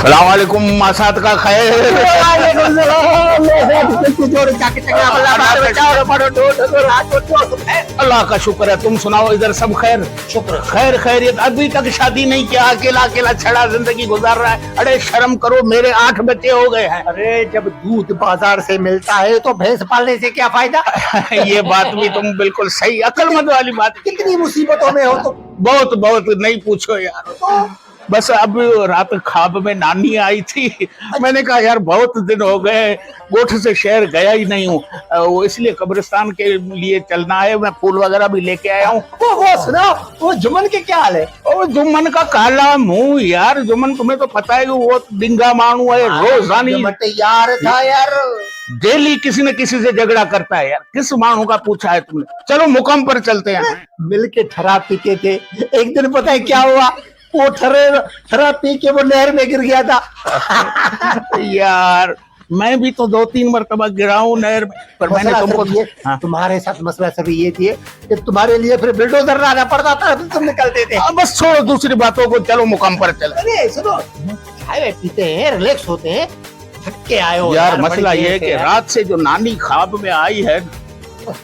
सलामकुम मासात का खैर। अल्लाह का शुक्र है, तुम सुनाओ इधर सब खैर? शुक्र खैर खैरियत। अभी तक शादी नहीं किया, अकेला अकेला छड़ा जिंदगी गुजार रहा है। अरे शर्म करो, मेरे 8 बच्चे हो गए हैं। अरे जब दूध बाजार से मिलता है तो भैंस पालने से क्या फायदा? ये बात भी तुम बिल्कुल सही अक्लमंद वाली बात। कितनी मुसीबतों में हो तुम। बहुत बहुत नहीं पूछो यार। बस अब रात ख्वाब में नानी आई थी। मैंने कहा यार बहुत दिन हो गए, गोठ से शहर गया ही नहीं हूँ, वो इसलिए कब्रिस्तान के लिए चलना है। मैं फूल वगैरह भी लेके आया हूँ। वो सुनो, वो जुम्मन के क्या हाल है? ओ जुम्मन का काला मुंह यार। जुम्मन तुम्हें तो पता है कि वो डिंगा मानू है, रोजानी यार था यार, डेली किसी न किसी से झगड़ा करता है यार। किस मानू का पूछा है तुमने? चलो मुकाम पर चलते हैं। मिल के शराब पीते थे। एक दिन पता है क्या हुआ? वो शराब पी के वो नहर में गिर गया था। यार मैं भी तो 2-3 मरतबा गिरा हूँ नहर में, पर मैंने तुमको तुम्हारे साथ मसला सभी ये थी कि तुम्हारे लिए फिर बुलडोजर लाना पड़ता था, फिर तुम निकलते थे। बस छोड़ो दूसरी बातों को, चलो मुकाम पर चले। अरे सुनो, चाय पीते हैं, रिलैक्स होते हैं, थक के आए हो यार। मसला ये है कि रात से जो नानी ख्वाब में आई है,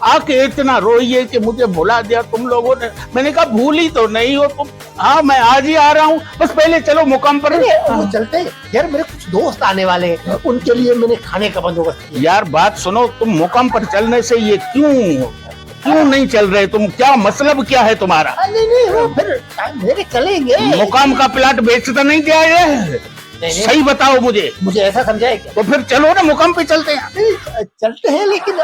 आके इतना रोई है कि मुझे भुला दिया तुम लोगों ने। मैंने कहा भूली तो नहीं हो तुम? हाँ मैं आज ही आ रहा हूँ, बस पहले चलो मुकाम पर। वो चलते यार, मेरे कुछ दोस्त आने वाले हैं, उनके लिए मैंने खाने का बंदोबस्त किया। यार बात सुनो, तुम मुकाम पर चलने से ये क्यों नहीं चल रहे तुम? क्या मतलब क्या है तुम्हारा? नहीं, वो फिर मेरे चलेंगे। मुकाम का प्लाट बेचता नहीं क्या है? सही बताओ मुझे ऐसा समझाए क्या? तो फिर चलो ना, मुकाम पे चलते हैं। चलते हैं, लेकिन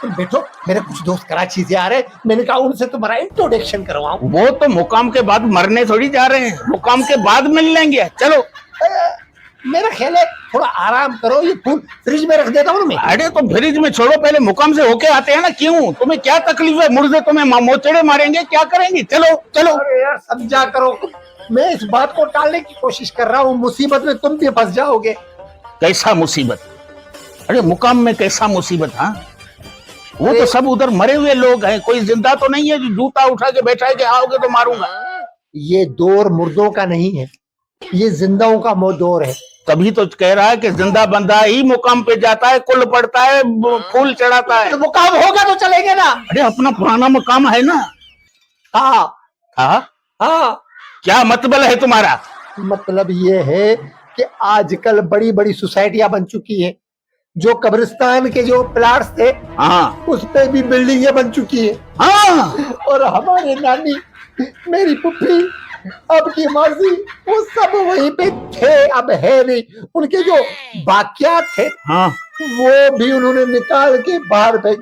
तुम बैठो, मेरे कुछ दोस्त कराची से आ रहे हैं, मैंने कहा उनसे तुम्हारा इंट्रोडक्शन करवाऊं। वो तो मुकाम के बाद मरने थोड़ी जा रहे हैं, मुकाम के बाद मिल लेंगे। चलो। मेरा ख्याल है थोड़ा आराम करो, ये फूल फ्रिज में रख देता हूँ मैं। अरे तो फ्रिज में छोड़ो, पहले मुकाम से होके आते हैं ना। क्यों, तुम्हें क्या तकलीफ है? मुर्दे तुम्हें मोचड़े मारेंगे, क्या करेंगे? चलो चलो। अरे यार समझा करो, मैं इस बात को टालने की कोशिश कर रहा हूँ, मुसीबत में तुम भी फंस जाओगे। कैसा मुसीबत? अरे मुकाम में कैसा मुसीबत? हाँ वो तो सब उधर मरे हुए लोग हैं, कोई जिंदा तो नहीं है जो जूता उठा के बैठा है कि आओगे तो मारूंगा। ये दौर मुर्दों का नहीं है, ये जिंदाओं का दौर है। तभी तो कह रहा है कि जिंदा बंदा ही मुकाम पे जाता है, कुल पड़ता है, फूल चढ़ाता है। तो मुकाम होगा तो चलेंगे ना। अरे अपना पुराना मुकाम है ना। हाँ हाँ हाँ। क्या मतलब है तुम्हारा? मतलब ये है कि आजकल बड़ी बड़ी सोसाइटियां बन चुकी है, जो कब्रिस्तान के जो प्लाट्स थे, हाँ उस पे भी बिल्डिंगें बन चुकी है। हाँ। और हमारे नानी, मेरी पुप्पी, अब की मर्जी, वो सब वहीं पे थे, अब है नहीं। उनके जो बाकियात थे, हाँ वो भी उन्होंने निकाल के बाहर भेज।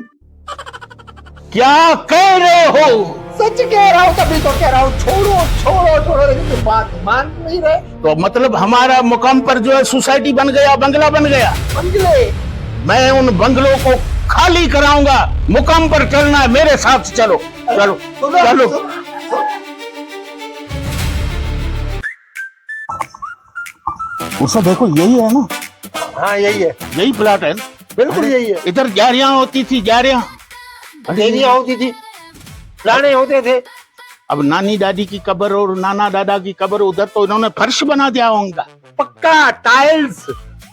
क्या कह रहे हो? सच कह रहा हूँ, तभी तो कह रहा हूँ छोड़ो छोड़ो छोड़ो, लेकिन तुम बात मान नहीं रहे। तो मतलब हमारा मुकाम पर जो है सोसाइटी बन गया, बंगला बन गया। बंगले? मैं उन बंगलों को खाली कराऊंगा। मुकाम पर चलना है, मेरे साथ चलो चलो चलो। उसको देखो, यही है ना? हाँ यही है, यही प्लाट है। बिल्कुल यही है। इधर जारियां होती थी, जारियां डेरियां होती थी, लाने होते थे। अब नानी दादी की कब्र और नाना दादा की कब्र उधर, तो इन्होंने फर्श बना दिया होगा, पक्का टाइल्स।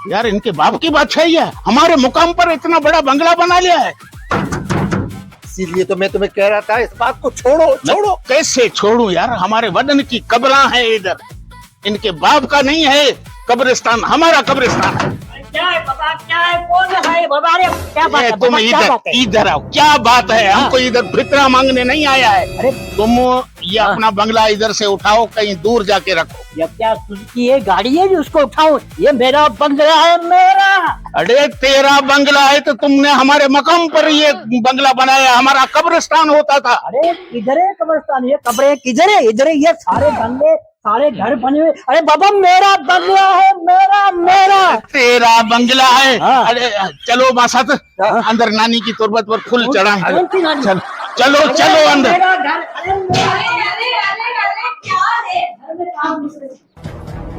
यार इनके बाप की बात है। ये हमारे मुकाम पर इतना बड़ा बंगला बना लिया है। इसीलिए तो मैं तुम्हें कह रहा था, इस बात को छोड़ो छोड़ो। कैसे छोड़ू यार? हमारे वतन की कब्रां है इधर, इनके बाप का नहीं है कब्रिस्तान, हमारा कब्रिस्तान है। क्या है बाबा? क्या है? कौन है बाबा? रे क्या बात है? तुम इधर आओ। क्या बात है? हमको इधर फितरा मांगने नहीं आया है। अरे तुम ये अपना बंगला इधर से उठाओ, कहीं दूर जाके रखो। ये क्या सुजुकी ये गाड़ी है जो उसको उठाऊं? ये मेरा बंगला है, मेरा। अरे तेरा बंगला है तो तुमने हमारे मकाम पर ये बंगला बनाया, हमारा कब्रिस्तान होता था। अरे किधर है कब्रिस्तान? ये कब्रें किधर है? इधर है। ये सारे बंगले, सारे घर बने हुए। अरे बाबा मेरा बंगला है, मेरा। तेरा बंगला है? अरे चलो मासात, अंदर नानी की तुरबत पर फूल चढ़ाएं। चलो चलो चलो अंदर। मेरा घर।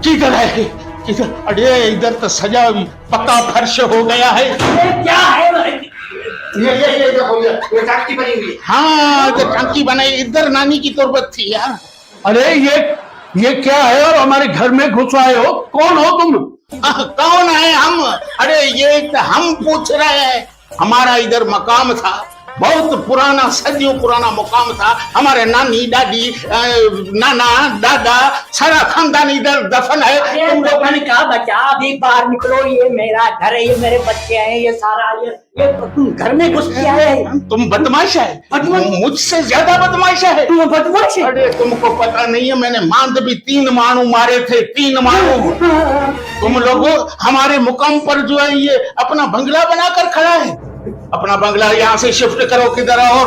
किधर है? किधर? अरे इधर तो सजा पक्का फर्श हो गया है। क्या है भाई? ये देखो, ये टांकी बनी हुई है। हाँ तो टंकी बनाई, इधर नानी की तुरबत थी यार। अरे ये ये क्या है और हमारे घर में घुस आए हो? कौन हो तुम? कौन है हम? अरे ये तो हम पूछ रहे हैं। हमारा इधर मकाम था, बहुत पुराना, सदियों पुराना मुकाम था। हमारे नानी दादी नाना दादा सारा खानदान इधर दफन है। तुम लोगों ने कहा बच्चा अभी बाहर निकलो, ये मेरा घर है, ये मेरे बच्चे हैं, ये सारा ये तुम घर में घुस के आए। तुम बदमाश है, मुझसे ज्यादा बदमाश है। तुम बदमाश है। अरे तुमको पता नहीं है, मैंने मांद भी 3 मानू मारे थे, 3 मानू। तुम लोगों हमारे मुकाम पर जो है ये अपना बंगला बनाकर खड़ा है। अपना बंगला यहाँ से शिफ्ट करो किधर और।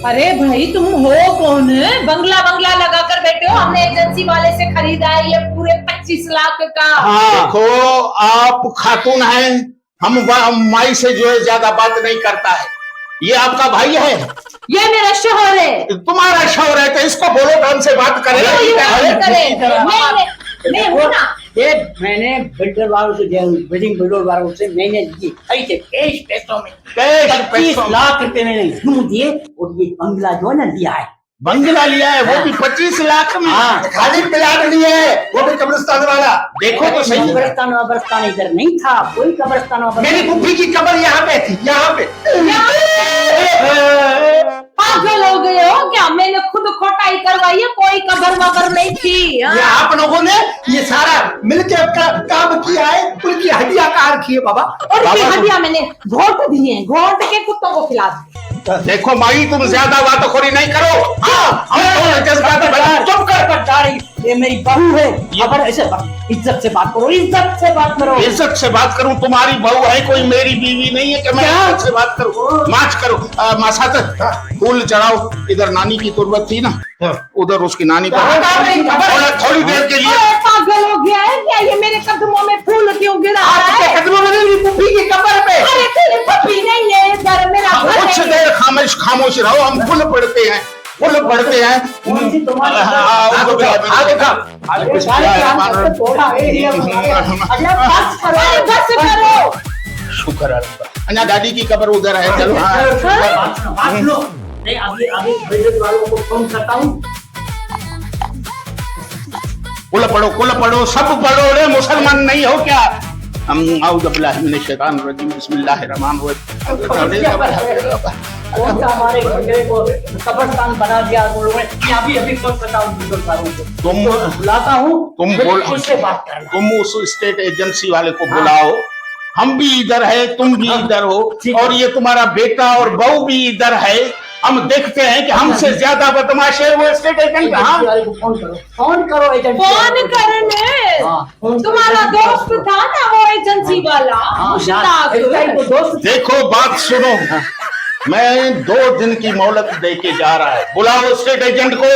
अरे भाई तुम हो कौन है? बंगला बंगला लगा कर बैठे हो। हमने एजेंसी वाले से खरीदा है ये पूरे 25 लाख का। हाँ। देखो आप खातून हैं, हम माई से जो है ज्यादा बात नहीं करता है। ये आपका भाई है? ये मेरा शोहर है। तुम्हारा शोहर है तो इसको बोलो ढंग से बात करे। मैं हूँ ना। ये मैंने बिल्डर वालों से, बिल्डिंग बिल्डर वालों से मैंने ली खरीदे कैश पैसों में। 25 लाख रुपए मैंने यूं दिए और ये बंगला जो है ना लिया है। बंगला लिया है, वो भी 25 लाख में। खाली प्लाट नहीं है, वो भी कब्रिस्तान वाला। देखो तो सही। कब्रिस्तान इधर नहीं था, कोई कब्रिस्तान मेरी पुप्पी की कब्र यहाँ पे थी, यहाँ पे। पागल हो गए हो क्या? मैंने खुद खोटाई करवाई है, कोई कबर वबर नहीं थी। हाँ? ये आप लोगों ने ये सारा मिलके काम किया है, उनकी हड्डियां काट रखी है बाबा। और इतनी हड्डियां मैंने घोट दी हैं, घोट के कुत्तों को खिला दी। देखो माई तुम ज्यादा बातोखोरी नहीं करो। चुप कर दाढ़ी, ये मेरी बहू है। अगर ऐसे इज्जत से बात करो, इज्जत से बात करो। इज्जत से बात करूं? तुम्हारी बहू है, कोई मेरी बीवी नहीं है कि मैं इज्जत से बात करूं? माच करो। मासात फूल चढ़ाओ। इधर नानी की तुरबत थी ना, उधर उसकी नानी को थोड़ी देर के लिए। पागल हो गया है क्या? ये मेरे कदमों में फूल क्यों गिरा रहा है? कदमों में मेरी पुप्पी की कब्र पे। अरे तेरी पप्पी नहीं है, इधर मेरा घर है। कुछ देर खामोश रहो, हम फूल पढ़ते हैं, फूल पढ़ते हैं। बस करो। शुक्र है अन्ना दादी की कब्र उधर है। चलो बात लो। नहीं अभी बिल्डर वालों को फोन करता हूँ। कुल पढ़ो, सब पढ़ो रे। मुसलमान नहीं हो क्या? औज़ु बिल्लाहि मिनश शैतानिर रजीम, बिस्मिल्लाहिर रहमानिर रहीम। हमारे बंगले को कब्रिस्तान बना दिया तुम लोगों ने। अभी फोन करता हूँ बिल्डर वालों को, तुम बुलाता हूँ। उससे बात करना। तुम उस स्टेट एजेंसी वाले को बुलाओ। हम भी इधर है, तुम भी इधर हो, और ये तुम्हारा बेटा और बहू भी इधर है। हम देखते हैं कि हमसे ज्यादा बदमाश है वो स्टेट एजेंट। फोन करो एजेंट। फोन करने तुम्हारा दोस्त था ना वो एजेंसी वाला मुश्ताक। देखो बात सुनो, मैं 2 दिन की मोहलत दे के जा रहा है। बुलाओ स्टेट एजेंट को।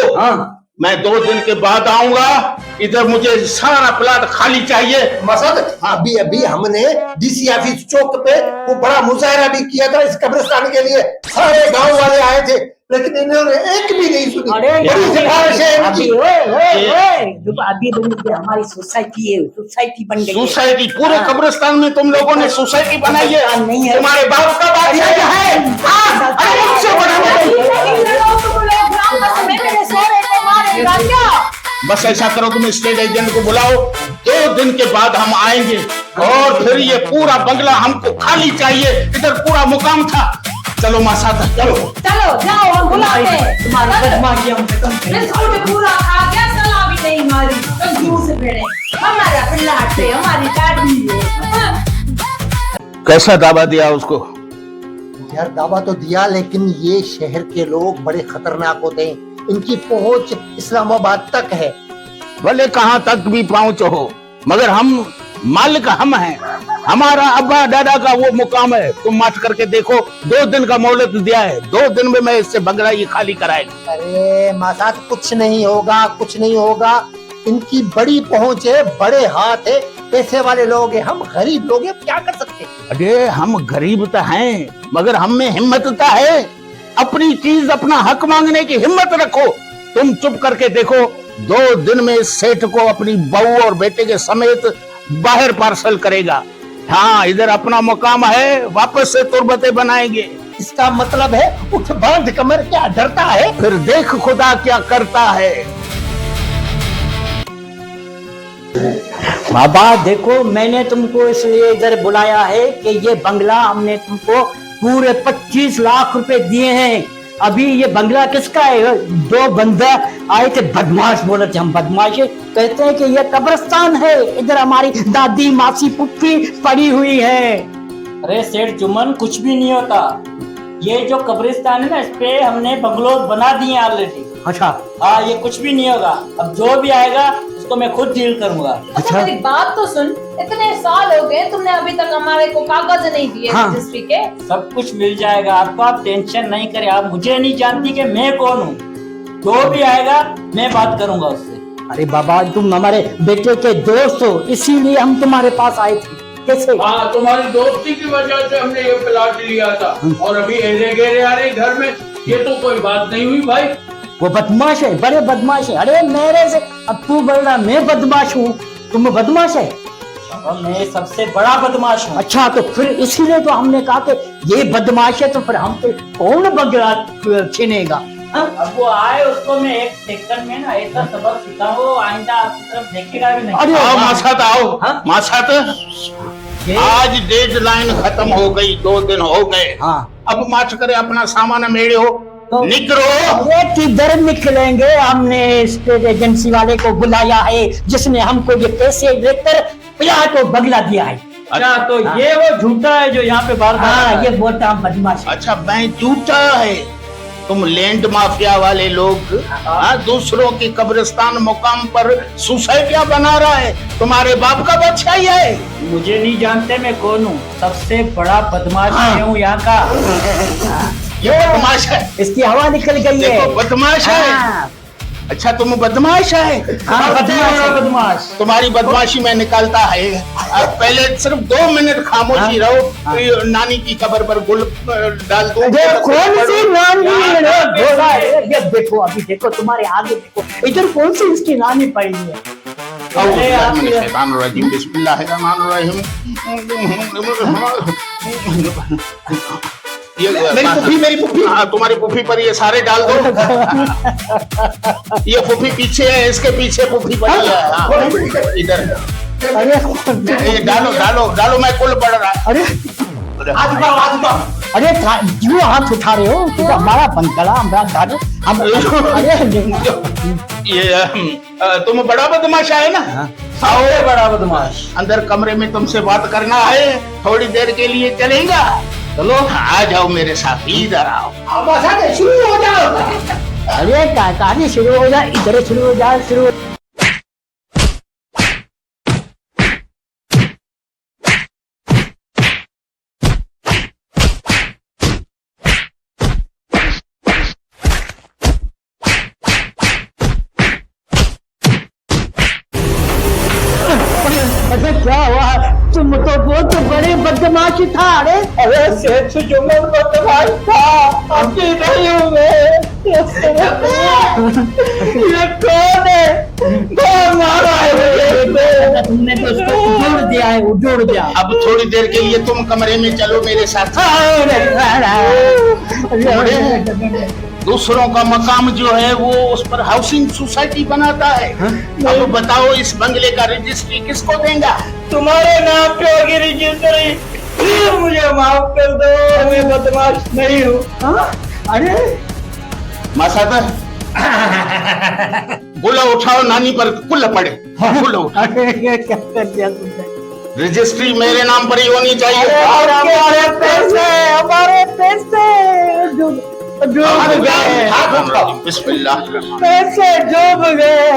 मैं 2 दिन के बाद आऊंगा। इधर मुझे सारा प्लाट खाली चाहिए। मसद अभी हमने डीसी ऑफिस चौक पे वो बड़ा मुजाहरा भी किया था इस कब्रिस्तान के लिए। सारे गांव वाले आए थे, लेकिन इन्होंने एक भी नहीं सुनी। बड़ी सिफारिश है इनकी। अभी हमारी सोसाइटी है, सोसाइटी बन गई। सोसाइटी पूरे कब्रिस्तान में तुम लोगों ने सोसाइटी बनाई है? नहीं है। तुम्हारे बाप का बादशाह है। अरे मुझसे बस ऐसा करो, तुम स्टेट एजेंट को बुलाओ। 2 दिन के बाद हम आएंगे और फिर ये पूरा बंगला हमको खाली चाहिए। इधर पूरा मुकाम था। चलो मासाता, चलो जाओ, हम बुलाते हैं। तुम्हारा बदमाशी हमसे कम करें। बिस्कुट पूरा खा गया, सलाह भी नहीं मारी। कंजूस भेड़े, हमारा प्लाट है, हमारी दादी है। कैसा दावा दिया उसको? यार दावा तो दिया, लेकिन ये शहर के लोग बड़े खतरनाक होते हैं। इनकी पहुंच इस्लामाबाद तक है। भले कहां तक भी पहुंच हो, मगर हम मालिक हम हैं। हमारा अब्बा दादा का वो मुकाम है। तुम माच करके देखो, 2 दिन का मोहलत दिया है। 2 दिन में मैं इससे बंगला ये खाली कराएगा। अरे मासात कुछ नहीं होगा, कुछ नहीं होगा। इनकी बड़ी पहुंच है, बड़े हाथ है, पैसे वाले लोग हैं। हम गरीब लोग हैं, क्या कर सकते हैं? अरे हम गरीब तो हैं, मगर हम में हिम्मत तो है। अपनी चीज, अपना हक मांगने की हिम्मत रखो। तुम चुप करके देखो, 2 दिन में इस सेठ को अपनी बहू और बेटे के समेत बाहर पार्सल करेगा। हाँ, इधर अपना मुकाम है, वापस से तुरबतें बनाएंगे। इसका मतलब है उठ बांध कमर, क्या डरता है? फिर देख खुदा क्या करता है। बाबा देखो, मैंने तुमको इसलिए इधर बुलाया है कि ये बंगला हमने तुमको पूरे 25 लाख रुपए दिए हैं। अभी ये बंगला किसका है? दो बंदा आए थे, बदमाश बोले थे, हम बदमाश है। कहते हैं कि ये कब्रिस्तान है, इधर हमारी दादी मासी पुप्पी पड़ी हुई है। अरे सेठ जुम्मन, कुछ भी नहीं होता। ये जो कब्रिस्तान है ना, इस पे हमने बंगलो बना दिए ऑलरेडी। अच्छा हाँ, ये कुछ भी नहीं होगा। अब जो भी आएगा उसको मैं खुद डील करूंगा। अच्छा मेरी बात तो सुन, इतने साल हो गए, तुमने अभी तक हमारे को कागज नहीं दिए हाँ। रजिस्ट्री के। सब कुछ मिल जाएगा आपको, आप टेंशन नहीं करें। आप मुझे नहीं जानती कि मैं कौन हूँ। जो भी आएगा मैं बात करूंगा उससे। अरे बाबा, तुम हमारे बेटे के दोस्त हो, इसीलिए हम तुम्हारे पास आए थे। कैसे? हाँ, तुम्हारी दोस्ती की वजह से हमने ये प्लाट लिया था और अभी एरे गेरे आ रहे घर में। ये तो कोई बात नहीं हुई भाई। वो बदमाश है, बड़े बदमाश है। अरे मेरे से अब तू बोल रहा मैं बदमाश हूँ, तुम बदमाश है। और मैं सबसे बड़ा बदमाश हूँ। अच्छा, तो फिर इसीलिए तो हमने कहा कि ये बदमाश है, तो फिर हम पे कौन बंगला छीनेगा? हाँ? अब वो आए, उसको मैं एक सेकंड में ना ऐसा सबक सिखाऊं, आइंदा आपकी तरफ देखेगा भी नहीं। अरे आओ वाह। मासात, आओ हाँ? मासात। आज डेडलाइन खत्म हो गई, 2 दिन हो गए। हाँ। अब माच करे अपना सामान मेरे हो तो- निकलो। अरे किधर निकलेंगे? हमने स्टेट एजेंसी वाले को बुलाया है, जिसने हमको ये पैसे देकर प्लाट और बंगला दिया है। अच्छा, तो ये वो झूठा है जो यहाँ पे बार हाँ, बार ये बोलता हम बदमाश है। अच्छा, मैं झूठा है? तुम लैंड माफिया वाले लोग, हाँ, दूसरों की कब्रिस्तान मुकाम पर सोसाइटियां बना रहा है। तुम्हारे बाप का बच्चा ही है। मुझे नहीं जानते मैं कौन हूँ। सबसे बड़ा बदमाश हाँ। मैं हूँ यहाँ का। ये बदमाश है, इसकी हवा निकल गई है। देखो बदमाश है। हाँ। अच्छा, तुम बदमाश है। हाँ, बदमाश है। बदमाश। तुम्हारी बदमाशी में निकालता है। अब पहले सिर्फ 2 मिनट खामोशी रहो। ये नानी की कब्र पर गुल डाल दो। ये कौन सी नानी यहाँ है? पे बोला है। ये देखो, अभी देखो तुम्हारे आगे देखो, इधर कौन सी इसकी नानी पड़ी है? मेरी पुफी, हाँ, तुम्हारी पुफी पर ये सारे डाल दो। ये पुफी पीछे है, इसके पीछे पुफी पड़ी है। हाँ, इधर अरे ये डालो डालो डालो, मैं कुल पड़ रहा है। अरे आज उठाओ, आज उठाओ। अरे क्यों हाथ उठा रहे हो? तो हमारा बंगला, हमारा घर, हम अरे ये तुम बड़ा बदमाश है ना? आओ बड़ा बदमाश। अंदर कमरे में तुमसे बात करना है, थोड़ी देर के लिए चलेगा? चलो आ जाओ मेरे साथ, इधर आओ। अब आसान शुरू हो जाओ। अरे कहानी शुरू हो जाए, इधर शुरू हो जाए, शुरू। अरे क्या हुआ? तुम तो बहुत बड़े बदमाश था। अरे सेठ जुम्मन बदमाश था, आपकी नहीं हूँ मैं। ये कौन है? कौन मारा है मुझे? तुमने तो उसको उजोड़ दिया है, उजोड़ दिया। अब थोड़ी देर के लिए तुम कमरे में चलो मेरे साथ। दूसरों का मकाम जो है वो उस पर हाउसिंग सोसाइटी बनाता है। अब बताओ, इस बंगले का रजिस्ट्री किसको देगा? तुम्हारे नाम पे होगी रजिस्ट्री। प्लीज मुझे माफ कर दो, मैं बदमाश नहीं हूँ। अरे मासादर, गुला उठाओ, नानी पर कुल पड़े। गुला उठाओ। अरे क्या कर दिया तुमने? रजिस्ट्री मेरे नाम पर ही होनी चाहिए। हमारे पैसे, हमारे पैसे डूब गए, हाथ उठाओ। बिस्मिल्लाह। पैसे डूब गए।